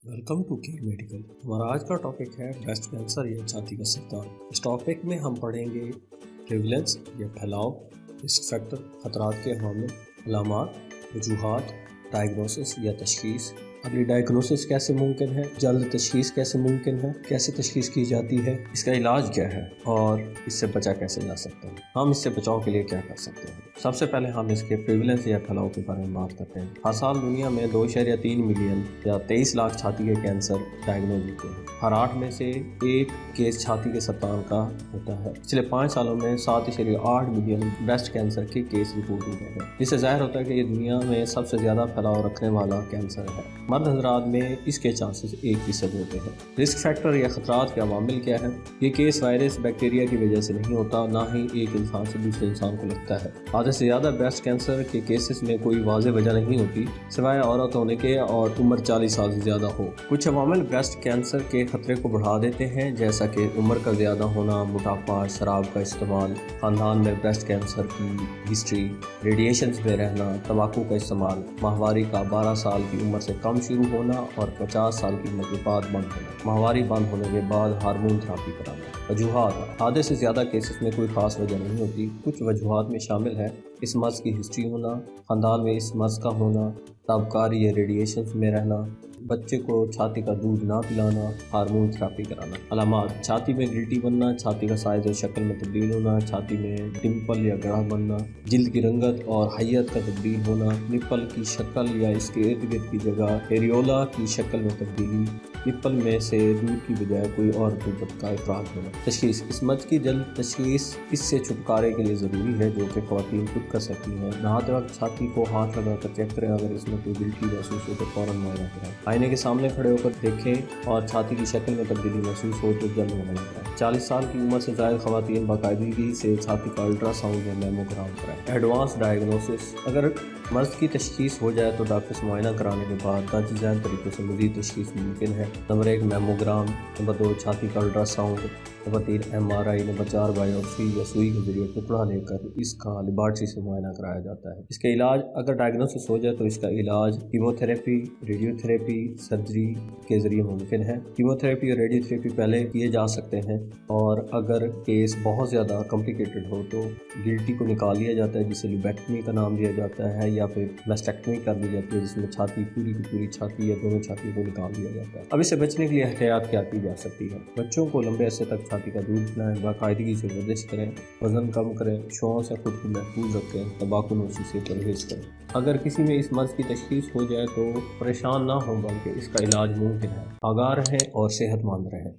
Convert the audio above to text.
Welcome to के medical. हमारा आज का टॉपिक है ब्रेस्ट कैंसर या छाती का सरतान। इस टॉपिक में हम पढ़ेंगे प्रेवलेंस या फैलाव, रिस्क फैक्टर, खतरात के हवाले, अलामात, वजूहात, डायग्नोसिस या तशखीस। अगली डायग्नोसिस कैसे मुमकिन है, जल्द तशखीस कैसे मुमकिन है, कैसे तशखीस की जाती है, इसका इलाज क्या है और इससे बचा कैसे जा सकता है, हम इससे बचाव के लिए क्या कर सकते हैं। सबसे पहले हम इसके प्रेवलेंस या फैलाव के बारे में बात करते हैं। हर साल दुनिया में 2.3 मिलियन या 23 लाख छाती के कैंसर डायग्नोज होते हैं। हर 8 में से एक केस छाती के सरतान का होता है। पिछले 5 सालों में 7.8 मिलियन ब्रेस्ट कैंसर के केस रिपोर्ट हुए हैं। इससे जाहिर होता है कि ये दुनिया में सबसे ज़्यादा फैलाव रखने वाला कैंसर है। मर्द हजरात में इसके चांसेस 1% होते हैं। रिस्क फैक्टर या खतरात के अवामिल क्या है? ये केस वायरस, बैक्टीरिया की वजह से नहीं होता, ना ही एक इंसान से दूसरे इंसान को लगता है। आधे से ज़्यादा ब्रेस्ट कैंसर के केसेस में कोई वाज़ेह वजह नहीं होती सिवाय औरत होने के और उम्र 40 साल से ज़्यादा हो। कुछ अवामिल ब्रेस्ट कैंसर के खतरे को बढ़ा देते हैं, जैसा कि उम्र का ज़्यादा होना, मोटापा, शराब का इस्तेमाल, ख़ानदान में ब्रेस्ट कैंसर की हिस्ट्री, रेडिएशन में रहना, तंबाकू का इस्तेमाल, माहवारी का 12 साल की उम्र से कम शुरू होना और 50 साल की उम्र के बाद बंद होना, माहवारी बंद होने के बाद हार्मोन थेरेपी कराना। वजूहात: आधे से ज़्यादा केसेस में कोई ख़ास वजह नहीं होती। कुछ वजूहात में शामिल है इस मर्ज़ की हिस्ट्री होना, ख़ानदान में इस मर्ज़ का होना, ताबकारी या रेडिएशन में रहना, बच्चे को छाती का दूध ना पिलाना, हार्मोन थेरेपी कराना। अलामात: छाती में गिल्टी बनना, छाती का साइज और शक्ल में तब्दील होना, छाती में डिम्पल या गड़ा बनना, जिल्द की रंगत और हैयत का तब्दील होना, निप्पल की शक्ल या इसके इर्द गिर्द की जगह एरियोला की शक्ल में तब्दीली, निप्पल में से दूध की बजाय कोई और रतूबत का इफराज होना। तशखीस: इस मर्ज़ की जल्द तशखीस इससे छुटकारे के लिए ज़रूरी है, जो कि ख़वातीन खुद कर सकती हैं। नहाते वक्त छाती को हाथ लगाकर चेक करें, अगर इसमें कोई गिल्टी महसूस हो तो फ़ौरन मुआयना कराएं। आईने के सामने खड़े होकर देखें और छाती की शक्ल में तब्दीली महसूस हो तो जल्द मुआयना कराएं। 40 साल की उम्र से ज़ायद ख़वातीन बाकायदगी से छाती का अल्ट्रासाउंड या मैमोग्राम कराएं। एडवांस डायग्नोसिस: अगर मर्ज़ की तशखीस हो जाए तो डॉक्टर से मुआयना कराने के बाद ताज़ीज़ान तरीक़ों से मज़ीद तशखीस मुमकिन है। नंबर 1 मैमोग्राम, नंबर 2 छाती का ultrasound, number 3 MRI, number 4 biopsy या सुई के जरिए टुकड़ा लेकर इसका लेबॉर्ट्री से मुआयना कराया जाता है। इसके इलाज: अगर डायग्नोसिस हो जाए तो इसका इलाज कीमोथेरेपी, रेडियोथेरेपी, सर्जरी के ज़रिए मुमकिन है। कीमोथेरेपी और रेडियोथेरेपी पहले किए जा सकते हैं और अगर केस बहुत ज़्यादा कॉम्प्लिकेटेड हो तो गिल्टी को निकाल लिया जाता है, जिसे लूबेक्टमी का नाम दिया जाता है, या फिर मेस्टेक्टमी कर दी जाती है, जिसमें छाती पूरी की पूरी छाती या दोनों छाती को निकाल दिया जाता है। अब इससे बचने के लिए एहतियात क्या की जा सकती है? बच्चों को लंबे अरसे तक छाती का दूध पिलाएं, बाकायदगी से वर्जिश करें, वज़न कम करें, शौओं से खुद को महफूज रखें, तंबाकू नोशी से परहेज़ करें। अगर किसी में इस मर्ज़ की तशखीस हो जाए तो परेशान ना हो, बल्कि इसका इलाज मुमकिन है। आगाह रहें और सेहतमंद रहें।